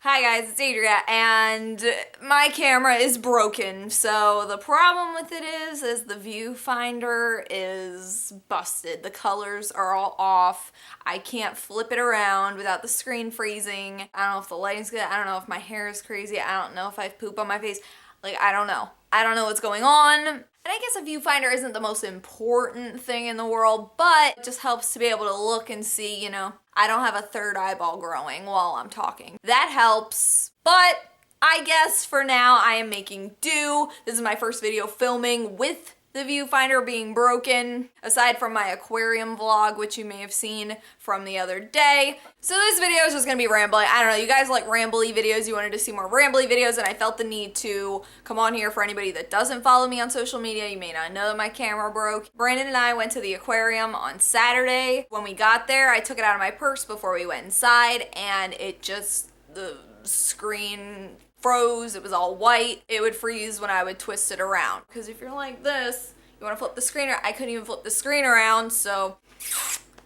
Hi guys, it's Adria, and my camera is broken, so the problem with it is the viewfinder is busted. The colors are all off. I can't flip it around without the screen freezing. I don't know if the lighting's good. I don't know if my hair is crazy. I don't know if I have poop on my face. Like, I don't know. I don't know what's going on. And I guess a viewfinder isn't the most important thing in the world, but it just helps to be able to look and see, you know, I don't have a third eyeball growing while I'm talking. That helps, but I guess for now I am making do. This is my first video filming with the viewfinder being broken, aside from my aquarium vlog, which you may have seen from the other day. So this video is just gonna be rambling. I don't know, you guys like rambly videos, you wanted to see more rambly videos, and I felt the need to come on here for anybody that doesn't follow me on social media. You may not know that my camera broke. Brandon and I went to the aquarium on Saturday. When we got there, I took it out of my purse before we went inside, and it just, the screen froze. It was all white. It would freeze when I would twist it around. Because if you're like this, you want to flip the screen around. I couldn't even flip the screen around, so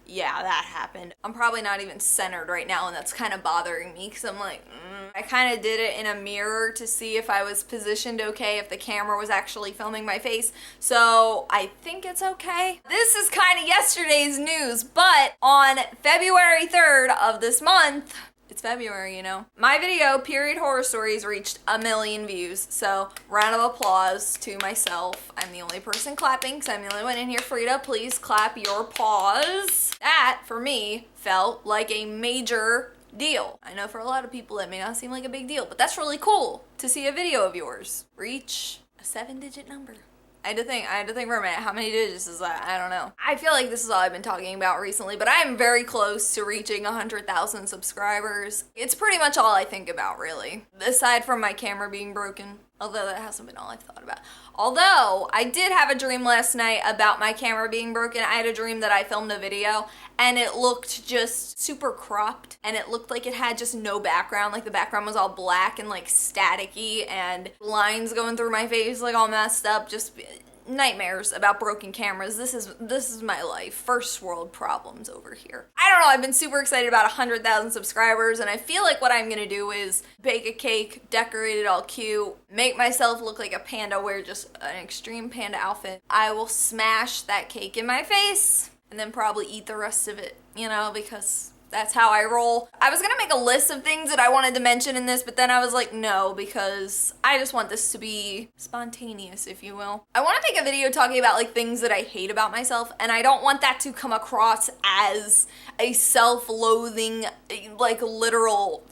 yeah, that happened. I'm probably not even centered right now, and that's kind of bothering me because I'm like, I kind of did it in a mirror to see if I was positioned okay, if the camera was actually filming my face, so I think it's okay. This is kind of yesterday's news, but on February 3rd of this month, it's February, you know, my video, Period Horror Stories, reached 1 million views. So, round of applause to myself. I'm the only person clapping because I'm the only one in here. Freda, please clap your paws. That, for me, felt like a major deal. I know for a lot of people that may not seem like a big deal, but that's really cool to see a video of yours reach a 7-digit number. I had to think for a minute, how many digits is that? I don't know. I feel like this is all I've been talking about recently, but I'm very close to reaching 100,000 subscribers. It's pretty much all I think about, really. Aside from my camera being broken, although that hasn't been all I've thought about. Although, I did have a dream last night about my camera being broken. I had a dream that I filmed a video, and it looked just super cropped, and it looked like it had just no background. Like, the background was all black and, like, staticky, and lines going through my face, like, all messed up. Just nightmares about broken cameras. This is my life. First world problems over here. I don't know, I've been super excited about 100,000 subscribers, and I feel like what I'm gonna do is bake a cake, decorate it all cute, make myself look like a panda, wear just an extreme panda outfit. I will smash that cake in my face, and then probably eat the rest of it, you know, because that's how I roll. I was gonna make a list of things that I wanted to mention in this, but then I was like, no, because I just want this to be spontaneous, if you will. I want to make a video talking about like things that I hate about myself, and I don't want that to come across as a self-loathing, like literal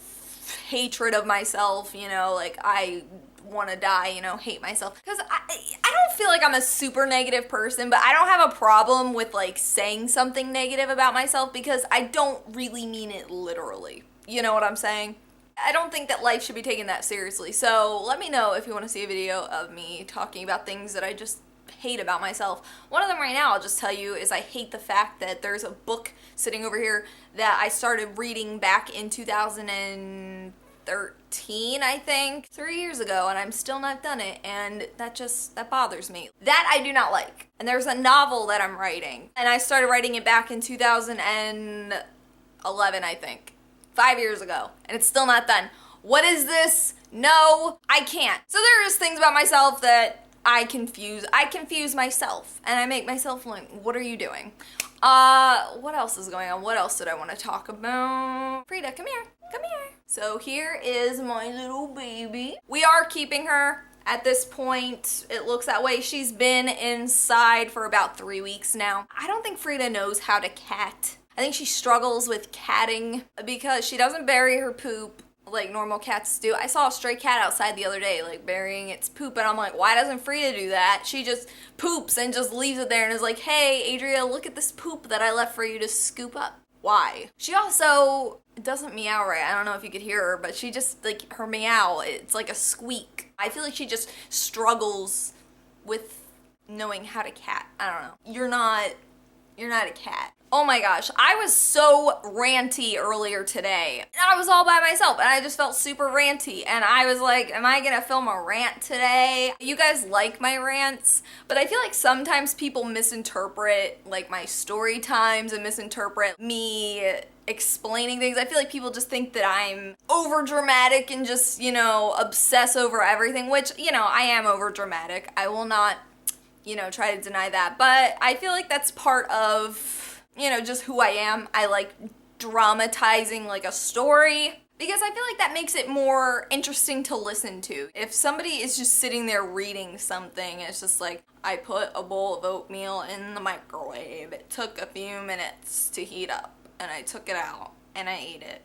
hatred of myself, you know, like I want to die, you know, hate myself. Because I don't feel like I'm a super negative person, but I don't have a problem with like saying something negative about myself because I don't really mean it literally. You know what I'm saying? I don't think that life should be taken that seriously. So let me know if you want to see a video of me talking about things that I just hate about myself. One of them right now, I'll just tell you, is I hate the fact that there's a book sitting over here that I started reading back in 2013, I think, 3 years ago, and I'm still not done it, and that bothers me. That I do not like. And there's a novel that I'm writing, and I started writing it back in 2011, I think. 5 years ago, and it's still not done. What is this? No, I can't. So there's things about myself that I confuse myself, and I make myself like, what are you doing? What else is going on? What else did I want to talk about? Freda, come here. Come here. So here is my little baby. We are keeping her at this point. It looks that way. She's been inside for about 3 weeks now. I don't think Freda knows how to cat. I think she struggles with catting because she doesn't bury her poop like normal cats do. I saw a stray cat outside the other day, like burying its poop, and I'm like, why doesn't Freda do that? She just poops and just leaves it there and is like, hey, Adria, look at this poop that I left for you to scoop up. Why? She also doesn't meow right. I don't know if you could hear her, but she just, like, her meow, it's like a squeak. I feel like she just struggles with knowing how to cat. I don't know. You're You're not a cat. Oh my gosh, I was so ranty earlier today. And I was all by myself and I just felt super ranty. And I was like, am I gonna film a rant today? You guys like my rants, but I feel like sometimes people misinterpret like my story times and misinterpret me explaining things. I feel like people just think that I'm over dramatic and just, you know, obsess over everything, which, you know, I am over dramatic. I will not, you know, try to deny that, but I feel like that's part of, you know, just who I am. I like dramatizing like a story because I feel like that makes it more interesting to listen to. If somebody is just sitting there reading something, it's just like, I put a bowl of oatmeal in the microwave. It took a few minutes to heat up and I took it out and I ate it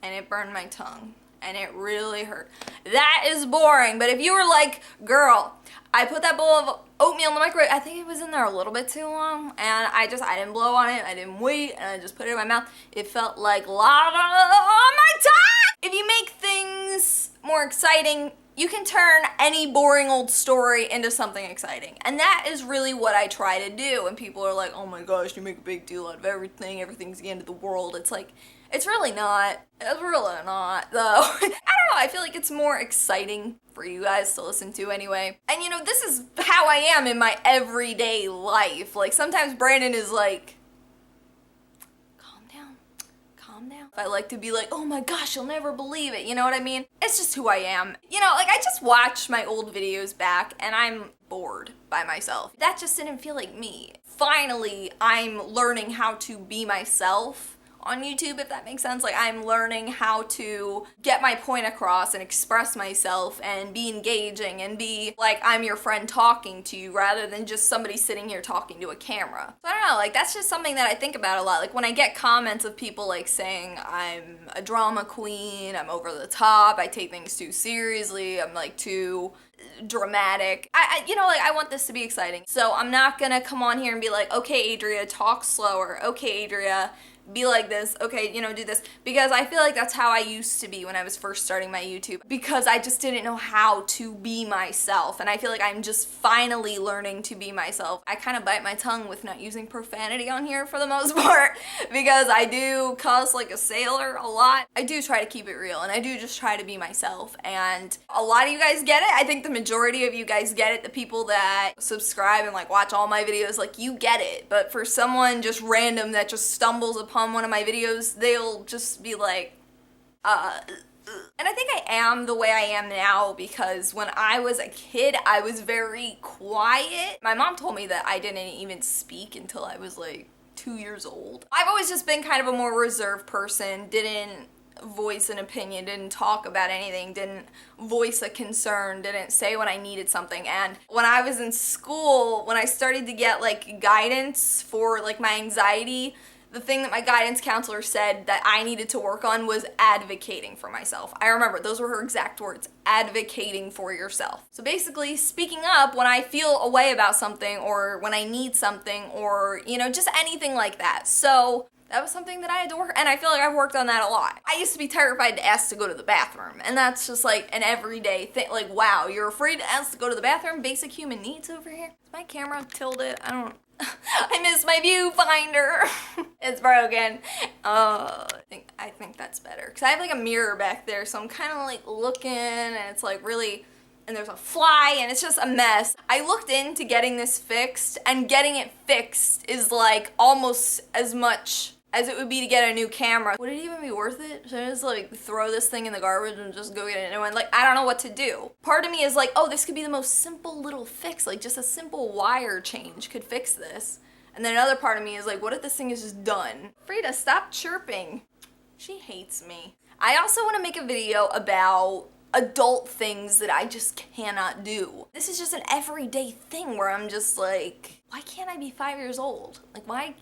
and it burned my tongue and it really hurt. That is boring. But if you were like, girl, I put that bowl of oatmeal in the microwave, I think it was in there a little bit too long, and I didn't blow on it, I didn't wait, and I just put it in my mouth. It felt like lava on my tongue! If you make things more exciting, you can turn any boring old story into something exciting. And that is really what I try to do. And people are like, oh my gosh, you make a big deal out of everything, everything's the end of the world. It's like, it's really not. It's really not, though. I don't know, I feel like it's more exciting for you guys to listen to anyway. And you know, this is how I am in my everyday life. Like, sometimes Brandon is like, calm down. I like to be like, oh my gosh, you'll never believe it, you know what I mean? It's just who I am. You know, like, I just watched my old videos back and I'm bored by myself. That just didn't feel like me. Finally, I'm learning how to be myself on YouTube, if that makes sense. Like, I'm learning how to get my point across and express myself and be engaging and be like I'm your friend talking to you rather than just somebody sitting here talking to a camera. So I don't know, like, that's just something that I think about a lot. Like, when I get comments of people like saying I'm a drama queen, I'm over the top, I take things too seriously, I'm like too dramatic. You know, like, I want this to be exciting. So I'm not gonna come on here and be like, okay, Adria, talk slower. Okay, Adria, be like this, okay, you know, do this, because I feel like that's how I used to be when I was first starting my YouTube, because I just didn't know how to be myself, and I feel like I'm just finally learning to be myself. I kind of bite my tongue with not using profanity on here for the most part, because I do cuss like a sailor a lot. I do try to keep it real, and I do just try to be myself, and a lot of you guys get it. I think the majority of you guys get it. The people that subscribe and like watch all my videos, like, you get it, but for someone just random that just stumbles upon one of my videos, they'll just be like, And I think I am the way I am now because when I was a kid, I was very quiet. My mom told me that I didn't even speak until I was like 2 years old. I've always just been kind of a more reserved person, didn't voice an opinion, didn't talk about anything, didn't voice a concern, didn't say when I needed something. And when I was in school, when I started to get like guidance for like my anxiety, the thing that my guidance counselor said that I needed to work on was advocating for myself. I remember those were her exact words, advocating for yourself. So basically speaking up when I feel a way about something or when I need something or, you know, just anything like that. So that was something that I had to work, and I feel like I've worked on that a lot. I used to be terrified to ask to go to the bathroom, and that's just like an everyday thing. Like, wow, you're afraid to ask to go to the bathroom? Basic human needs over here? Is my camera tilted? I don't... I miss my viewfinder. It's broken. I think that's better. Because I have like a mirror back there, so I'm kind of like looking, and it's like really... and there's a fly, and it's just a mess. I looked into getting this fixed, and getting it fixed is like almost as much as it would be to get a new camera. Would it even be worth it? Should I just like throw this thing in the garbage and just go get a new one? Like, I don't know what to do. Part of me is like, oh, this could be the most simple little fix. Like, just a simple wire change could fix this. And then another part of me is like, what if this thing is just done? Freda, stop chirping. She hates me. I also want to make a video about adult things that I just cannot do. This is just an everyday thing where I'm just like, why can't I be 5 years old? Like, why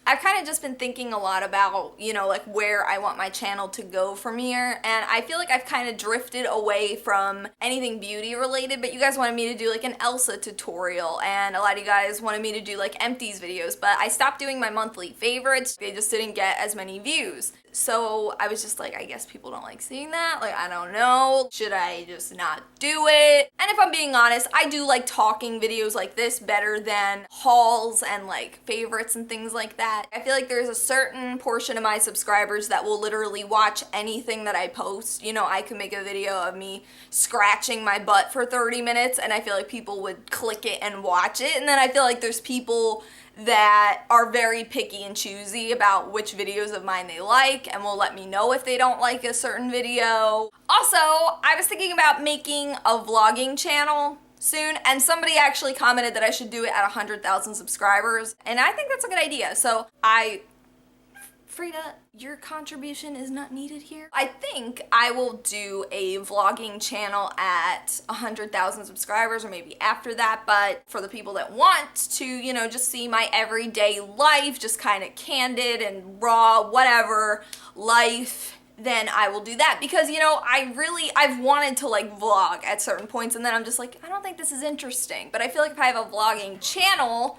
I've kind of just been thinking a lot about, you know, like where I want my channel to go from here, and I feel like I've kind of drifted away from anything beauty related, but you guys wanted me to do like an Elsa tutorial, and a lot of you guys wanted me to do like empties videos, but I stopped doing my monthly favorites. They just didn't get as many views. So I was just like, I guess people don't like seeing that. Like, I don't know. Should I just not do it? And if I'm being honest, I do like talking videos like this better than hauls and like favorites and things like that. I feel like there's a certain portion of my subscribers that will literally watch anything that I post. You know, I could make a video of me scratching my butt for 30 minutes and I feel like people would click it and watch it. And then I feel like there's people that are very picky and choosy about which videos of mine they like and will let me know if they don't like a certain video. Also, I was thinking about making a vlogging channel soon, and somebody actually commented that I should do it at 100,000 subscribers, and I think that's a good idea. So Freda, your contribution is not needed here. I think I will do a vlogging channel at 100,000 subscribers or maybe after that, but for the people that want to, you know, just see my everyday life, just kind of candid and raw, whatever life, then I will do that. Because, you know, I've wanted to like vlog at certain points and then I'm just like, I don't think this is interesting. But I feel like if I have a vlogging channel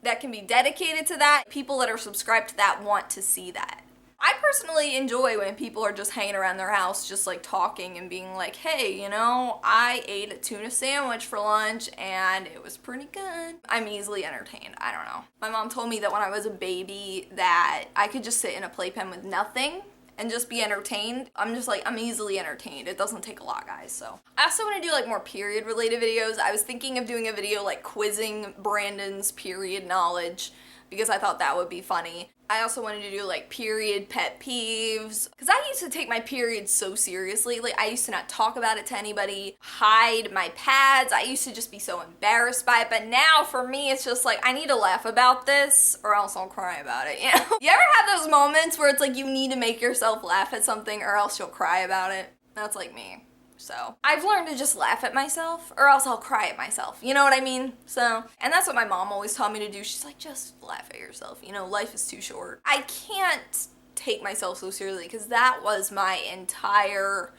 that can be dedicated to that, people that are subscribed to that want to see that. I personally enjoy when people are just hanging around their house just like talking and being like, hey, you know, I ate a tuna sandwich for lunch and it was pretty good. I'm easily entertained. I don't know. My mom told me that when I was a baby that I could just sit in a playpen with nothing and just be entertained. I'm just like, I'm easily entertained. It doesn't take a lot, guys. So I also want to do like more period related videos. I was thinking of doing a video like quizzing Brandon's period knowledge because I thought that would be funny. I also wanted to do like period pet peeves because I used to take my period so seriously. Like I used to not talk about it to anybody, hide my pads. I used to just be so embarrassed by it. But now for me, it's just like I need to laugh about this or else I'll cry about it, you know? You ever have those moments where it's like you need to make yourself laugh at something or else you'll cry about it? That's like me. So I've learned to just laugh at myself or else I'll cry at myself. You know what I mean? So, and that's what my mom always taught me to do. She's like, just laugh at yourself. You know, life is too short. I can't take myself so seriously because that was my entire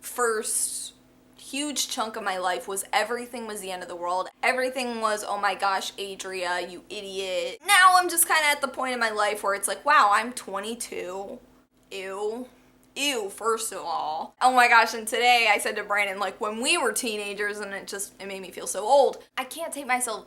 first huge chunk of my life was everything was the end of the world. Everything was, oh my gosh, Adria, you idiot. Now I'm just kind of at the point in my life where it's like, wow, I'm 22. Ew, first of all. Oh my gosh, and today I said to Brandon, like, when we were teenagers, and it made me feel so old. I can't take myself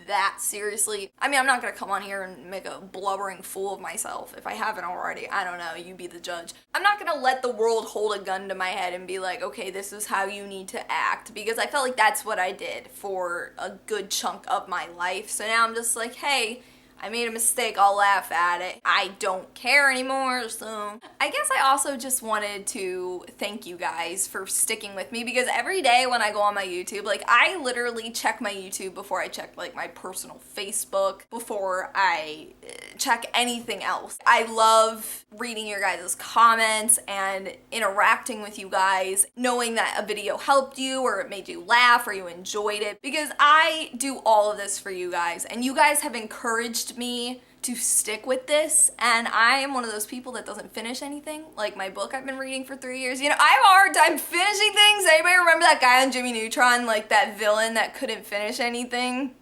that seriously. I mean, I'm not gonna come on here and make a blubbering fool of myself if I haven't already. I don't know, you be the judge. I'm not gonna let the world hold a gun to my head and be like, okay, this is how you need to act, because I felt like that's what I did for a good chunk of my life. So now I'm just like, hey, I made a mistake, I'll laugh at it. I don't care anymore, so. I guess I also just wanted to thank you guys for sticking with me because every day when I go on my YouTube, like I literally check my YouTube before I check like my personal Facebook, before I check anything else. I love reading your guys' comments and interacting with you guys, knowing that a video helped you or it made you laugh or you enjoyed it, because I do all of this for you guys and you guys have encouraged me to stick with this, and I am one of those people that doesn't finish anything. Like my book I've been reading for 3 years. You know, I have a hard time finishing things. Anybody remember that guy on Jimmy Neutron, like that villain that couldn't finish anything?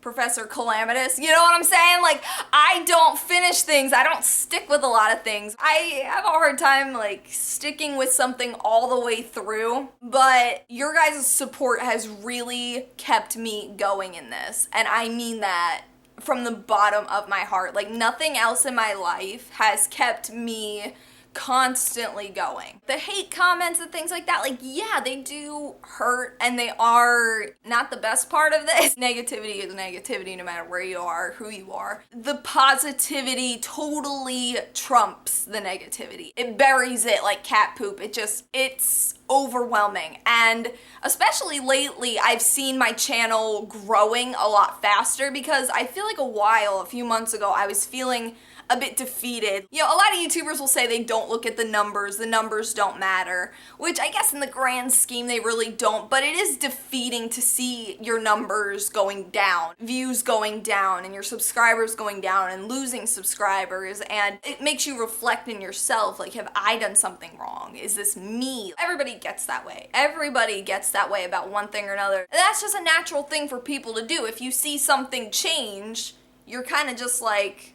Professor Calamitous, you know what I'm saying? Like, I don't finish things. I don't stick with a lot of things. I have a hard time, like, sticking with something all the way through, but your guys' support has really kept me going in this, and I mean that from the bottom of my heart. Like, nothing else in my life has kept me constantly going. The hate comments and things like that, like, yeah, they do hurt and they are not the best part of this. Negativity is negativity no matter where you are, who you are. The positivity totally trumps the negativity. It buries it like cat poop. It's overwhelming. And especially lately, I've seen my channel growing a lot faster because I feel like a few months ago, I was feeling a bit defeated. You know, a lot of YouTubers will say they don't look at the numbers don't matter, which I guess in the grand scheme they really don't, but it is defeating to see your numbers going down, views going down, and your subscribers going down and losing subscribers, and it makes you reflect in yourself, like, have I done something wrong? Is this me? Everybody gets that way. Everybody gets that way about one thing or another. And that's just a natural thing for people to do. If you see something change, you're kind of just like,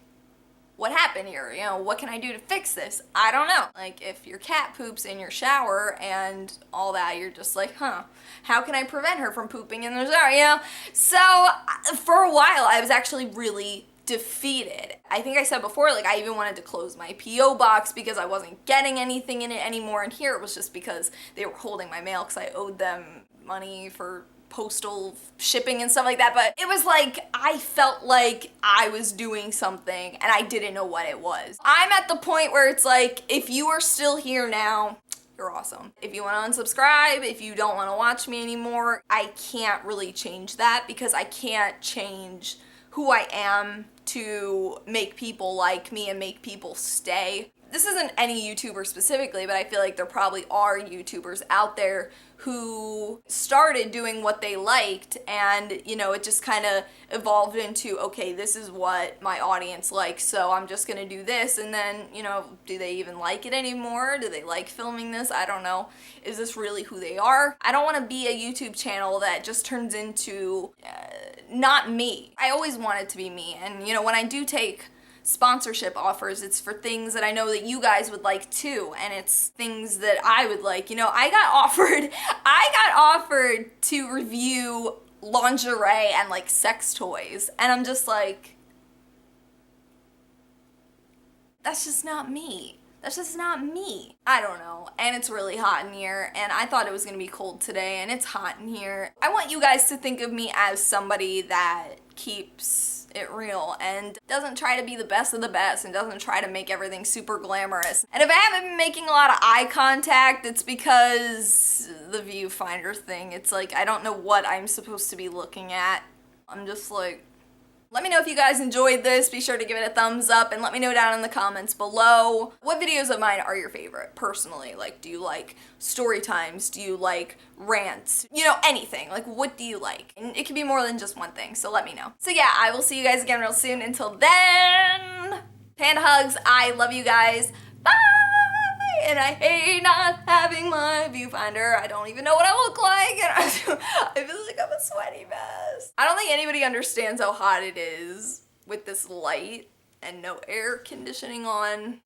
what happened here? You know, what can I do to fix this? I don't know. Like, if your cat poops in your shower and all that, you're just like, huh, how can I prevent her from pooping in the shower, you know? So, for a while, I was actually really defeated. I think I said before, like, I even wanted to close my P.O. box because I wasn't getting anything in it anymore, and here it was just because they were holding my mail because I owed them money for postal shipping and stuff like that. But it was like, I felt like I was doing something and I didn't know what it was. I'm at the point where it's like, if you are still here now, you're awesome. If you want to unsubscribe, if you don't want to watch me anymore, I can't really change that because I can't change who I am to make people like me and make people stay. This isn't any YouTuber specifically, but I feel like there probably are YouTubers out there who started doing what they liked, and, you know, it just kind of evolved into, okay, this is what my audience likes, so I'm just gonna do this, and then, you know, do they even like it anymore? Do they like filming this? I don't know. Is this really who they are? I don't want to be a YouTube channel that just turns into not me. I always want it to be me, and, you know, when I do take sponsorship offers, it's for things that I know that you guys would like too, and it's things that I would like. You know, I got offered to review lingerie and like sex toys, and I'm just like, that's just not me. That's just not me. I don't know. And it's really hot in here, and I thought it was gonna be cold today, and it's hot in here. I want you guys to think of me as somebody that keeps it real and doesn't try to be the best of the best and doesn't try to make everything super glamorous. And if I haven't been making a lot of eye contact, it's because the viewfinder thing. It's like, I don't know what I'm supposed to be looking at. I'm just like, let me know if you guys enjoyed this. Be sure to give it a thumbs up and let me know down in the comments below what videos of mine are your favorite personally. Like, do you like story times? Do you like rants? You know, anything. Like, what do you like? And it can be more than just one thing, so let me know. So yeah, I will see you guys again real soon. Until then, panda hugs. I love you guys. Bye! And I hate not having my viewfinder. I don't even know what I look like, and I feel like I'm a sweaty mess. I don't think anybody understands how hot it is with this light and no air conditioning on.